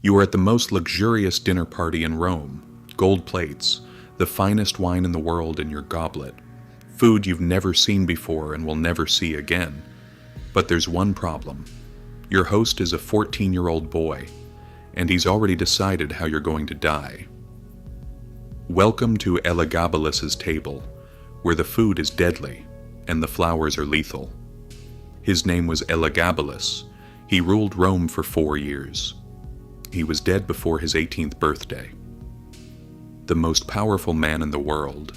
You are at the most luxurious dinner party in Rome, gold plates, the finest wine in the world in your goblet, food you've never seen before and will never see again. But there's one problem. Your host is a 14-year-old boy, and he's already decided how you're going to die. Welcome to Elagabalus's table, where the food is deadly and the flowers are lethal. His name was Elagabalus. He ruled Rome for 4 years. He was dead before his 18th birthday. The most powerful man in the world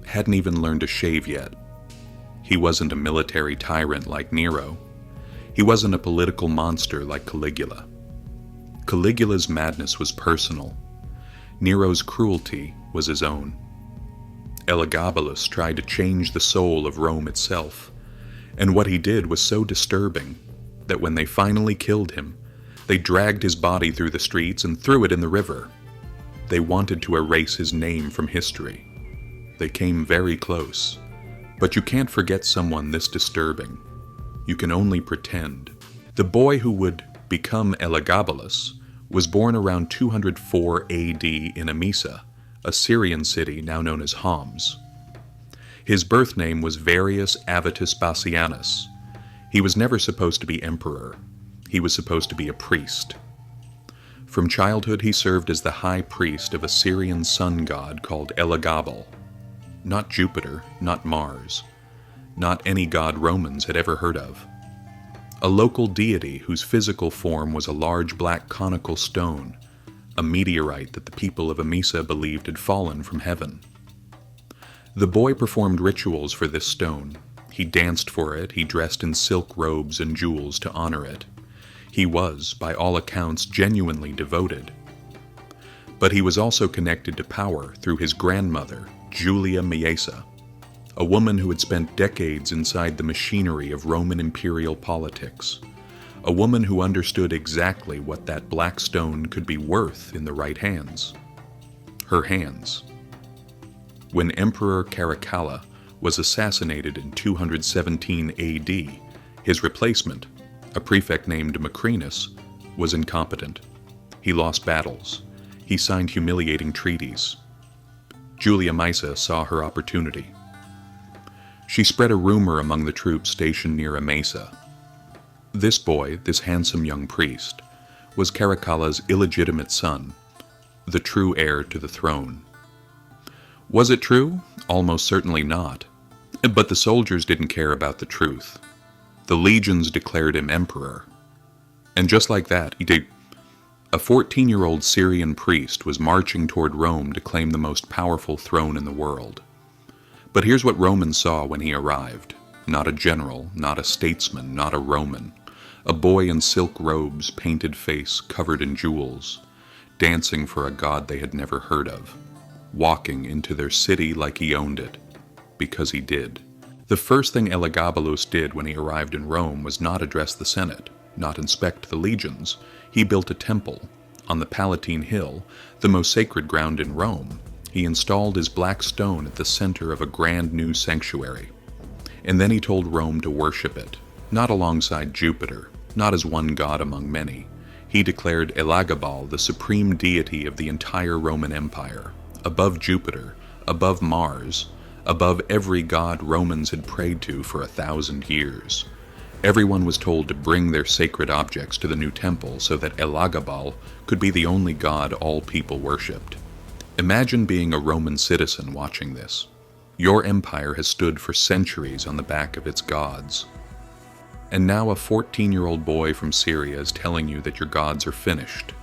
hadn't even learned to shave yet. He wasn't a military tyrant like Nero. He wasn't a political monster like Caligula. Caligula's madness was personal. Nero's cruelty was his own. Elagabalus tried to change the soul of Rome itself, and what he did was so disturbing that when they finally killed him, they dragged his body through the streets and threw it in the river. They wanted to erase his name from history. They came very close, but you can't forget someone this disturbing. You can only pretend. The boy who would become Elagabalus was born around 204 AD in Emesa, a Syrian city now known as Homs. His birth name was Varius Avitus Bassianus. He was never supposed to be emperor. He was supposed to be a priest. From childhood he served as the high priest of a Syrian sun god called Elagabal. Not Jupiter, not Mars, not any god Romans had ever heard of. A local deity whose physical form was a large black conical stone, a meteorite that the people of Emesa believed had fallen from heaven. The boy performed rituals for this stone. He danced for it, he dressed in silk robes and jewels to honor it. He was, by all accounts, genuinely devoted. But he was also connected to power through his grandmother, Julia Maesa, a woman who had spent decades inside the machinery of Roman imperial politics, a woman who understood exactly what that black stone could be worth in the right hands. Her hands. When Emperor Caracalla was assassinated in 217 AD, his replacement, a prefect named Macrinus, was incompetent. He lost battles. He signed humiliating treaties. Julia Maesa saw her opportunity. She spread a rumor among the troops stationed near Emesa. This boy, this handsome young priest, was Caracalla's illegitimate son, the true heir to the throne. Was it true? Almost certainly not. But the soldiers didn't care about the truth. The legions declared him emperor. And just like that, a 14-year-old Syrian priest was marching toward Rome to claim the most powerful throne in the world. But here's what Romans saw when he arrived. Not a general, not a statesman, not a Roman. A boy in silk robes, painted face, covered in jewels, dancing for a god they had never heard of, walking into their city like he owned it, because he did. The first thing Elagabalus did when he arrived in Rome was not address the Senate, not inspect the legions. He built a temple on the Palatine Hill, the most sacred ground in Rome. He installed his black stone at the center of a grand new sanctuary. And then he told Rome to worship it, not alongside Jupiter, not as one god among many. He declared Elagabal the supreme deity of the entire Roman Empire, above Jupiter, above Mars, above every god Romans had prayed to for 1,000 years. Everyone was told to bring their sacred objects to the new temple so that Elagabal could be the only god all people worshipped. Imagine being a Roman citizen watching this. Your empire has stood for centuries on the back of its gods. And now a 14-year-old boy from Syria is telling you that your gods are finished.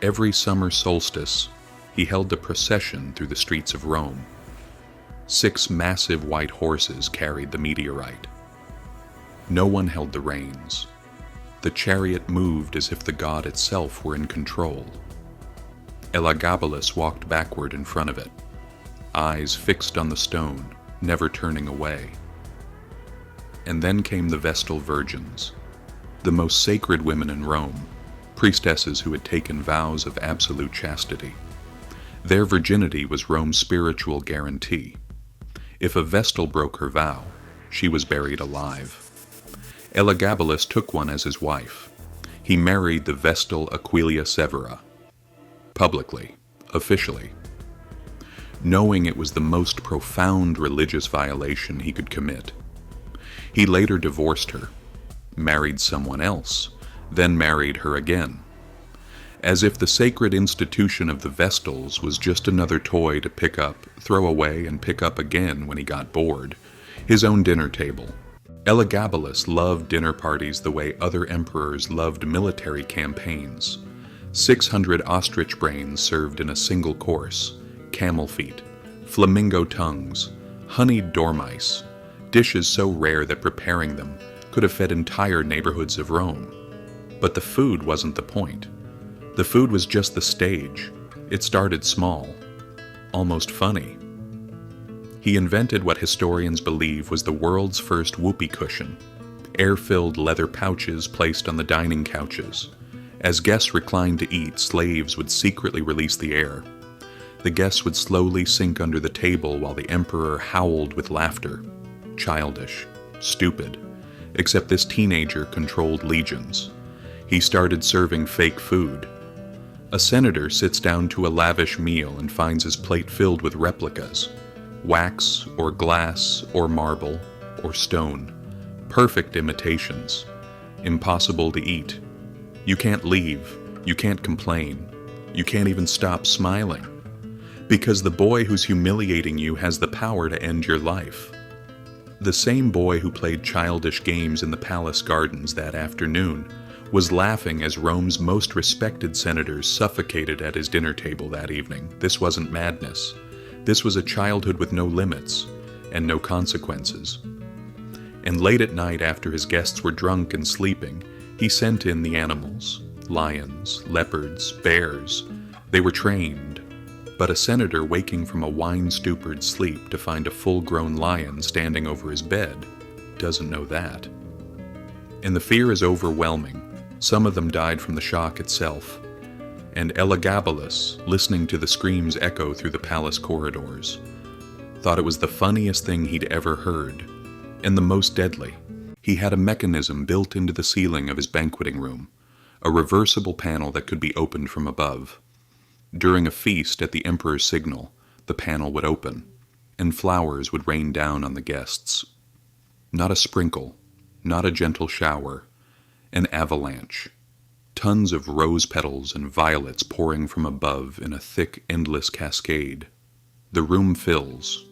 Every summer solstice, he held a procession through the streets of Rome. 6 massive white horses carried the meteorite. No one held the reins. The chariot moved as if the god itself were in control. Elagabalus walked backward in front of it, eyes fixed on the stone, never turning away. And then came the Vestal Virgins, the most sacred women in Rome, priestesses who had taken vows of absolute chastity. Their virginity was Rome's spiritual guarantee. If a Vestal broke her vow, she was buried alive. Elagabalus took one as his wife. He married the Vestal Aquilia Severa, publicly, officially, knowing it was the most profound religious violation he could commit. He later divorced her, married someone else, then married her again, as if the sacred institution of the Vestals was just another toy to pick up, throw away, and pick up again when he got bored, his own dinner table. Elagabalus loved dinner parties the way other emperors loved military campaigns. 600 ostrich brains served in a single course, camel feet, flamingo tongues, honeyed dormice, dishes so rare that preparing them could have fed entire neighborhoods of Rome. But the food wasn't the point. The food was just the stage. It started small, almost funny. He invented what historians believe was the world's first whoopee cushion, air-filled leather pouches placed on the dining couches. As guests reclined to eat, slaves would secretly release the air. The guests would slowly sink under the table while the emperor howled with laughter. Childish, stupid, except this teenager controlled legions. He started serving fake food. A senator sits down to a lavish meal and finds his plate filled with replicas. Wax or glass or marble or stone. Perfect imitations. Impossible to eat. You can't leave. You can't complain. You can't even stop smiling. Because the boy who's humiliating you has the power to end your life. The same boy who played childish games in the palace gardens that afternoon was laughing as Rome's most respected senators suffocated at his dinner table that evening. This wasn't madness. This was a childhood with no limits and no consequences. And late at night, after his guests were drunk and sleeping, he sent in the animals, lions, leopards, bears. They were trained. But a senator waking from a wine-stupid sleep to find a full-grown lion standing over his bed doesn't know that. And the fear is overwhelming. Some of them died from the shock itself. And Elagabalus, listening to the screams echo through the palace corridors, thought it was the funniest thing he'd ever heard, and the most deadly. He had a mechanism built into the ceiling of his banqueting room, a reversible panel that could be opened from above. During a feast at the emperor's signal, the panel would open, and flowers would rain down on the guests. Not a sprinkle, not a gentle shower, an avalanche. Tons of rose petals and violets pouring from above in a thick, endless cascade. The room fills.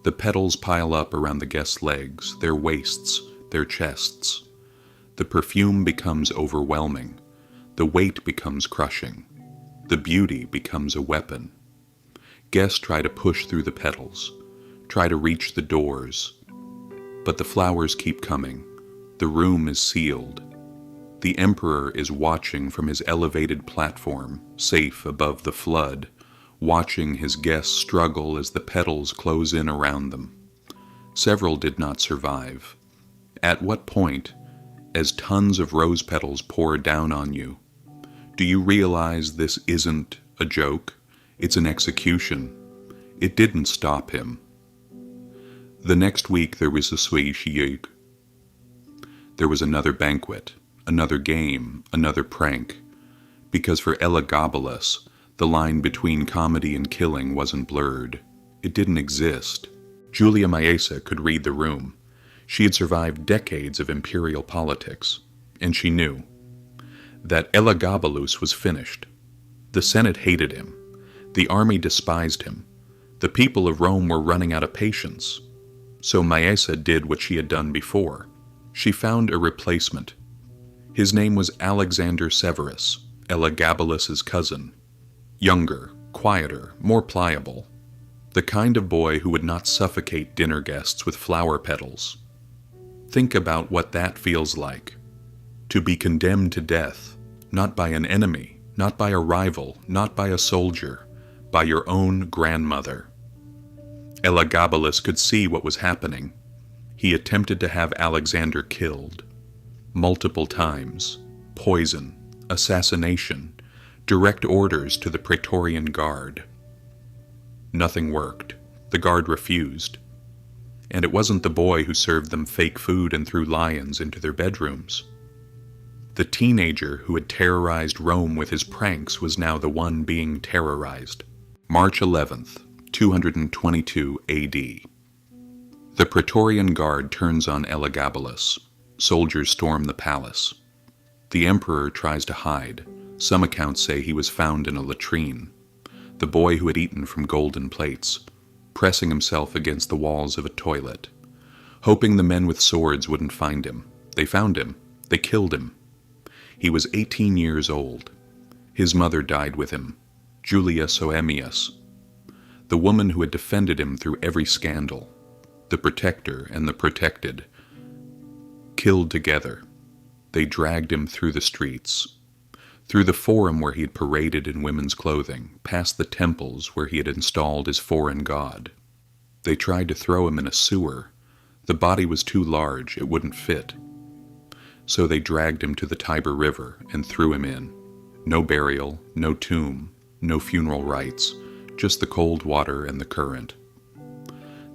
The petals pile up around the guests' legs, their waists, their chests. The perfume becomes overwhelming. The weight becomes crushing. The beauty becomes a weapon. Guests try to push through the petals, try to reach the doors. But the flowers keep coming. The room is sealed. The emperor is watching from his elevated platform, safe above the flood, watching his guests struggle as the petals close in around them. Several did not survive. At what point, as tons of rose petals pour down on you, do you realize this isn't a joke? It's an execution. It didn't stop him. The next week there was a suffocating. There was another banquet, another game, another prank. Because for Elagabalus, the line between comedy and killing wasn't blurred. It didn't exist. Julia Maesa could read the room. She had survived decades of imperial politics, and she knew that Elagabalus was finished. The Senate hated him. The army despised him. The people of Rome were running out of patience. So Maesa did what she had done before. She found a replacement. His name was Alexander Severus, Elagabalus's cousin. Younger, quieter, more pliable. The kind of boy who would not suffocate dinner guests with flower petals. Think about what that feels like. To be condemned to death, not by an enemy, not by a rival, not by a soldier, by your own grandmother. Elagabalus could see what was happening. He attempted to have Alexander killed. Multiple times. Poison, assassination, direct orders to the Praetorian Guard. Nothing worked. The guard refused. And it wasn't the boy who served them fake food and threw lions into their bedrooms. The teenager who had terrorized Rome with his pranks was now the one being terrorized. March 11th, 222 AD. The Praetorian Guard turns on Elagabalus. Soldiers storm the palace. The emperor tries to hide. Some accounts say he was found in a latrine. The boy who had eaten from golden plates, pressing himself against the walls of a toilet, hoping the men with swords wouldn't find him. They found him. They killed him. He was 18 years old. His mother died with him, Julia Soemius, the woman who had defended him through every scandal, the protector and the protected, killed together. They dragged him through the streets, through the forum where he had paraded in women's clothing, past the temples where he had installed his foreign god. They tried to throw him in a sewer. The body was too large, it wouldn't fit. So they dragged him to the Tiber River and threw him in. No burial, no tomb, no funeral rites, just the cold water and the current.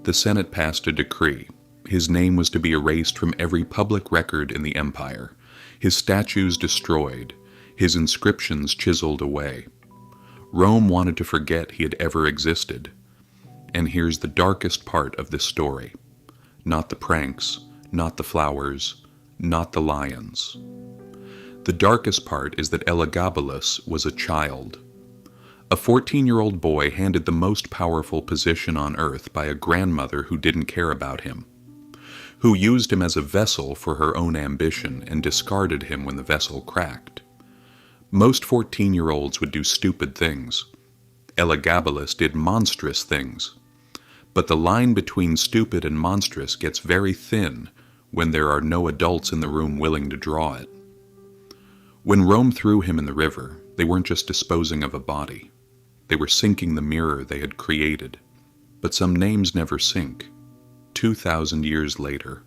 The Senate passed a decree. His name was to be erased from every public record in the empire, his statues destroyed, his inscriptions chiseled away. Rome wanted to forget he had ever existed. And here's the darkest part of this story. Not the pranks, not the flowers, not the lions. The darkest part is that Elagabalus was a child. A 14-year-old boy handed the most powerful position on earth by a grandmother who didn't care about him, who used him as a vessel for her own ambition and discarded him when the vessel cracked. Most 14-year-olds would do stupid things. Elagabalus did monstrous things. But the line between stupid and monstrous gets very thin when there are no adults in the room willing to draw it. When Rome threw him in the river, they weren't just disposing of a body. They were sinking the mirror they had created. But some names never sink. 2,000 years later,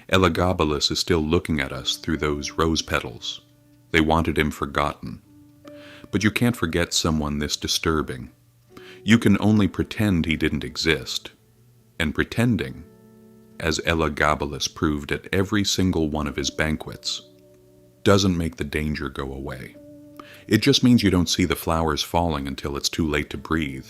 Elagabalus is still looking at us through those rose petals. They wanted him forgotten. But you can't forget someone this disturbing. You can only pretend he didn't exist. And pretending, as Elagabalus proved at every single one of his banquets, doesn't make the danger go away. It just means you don't see the flowers falling until it's too late to breathe.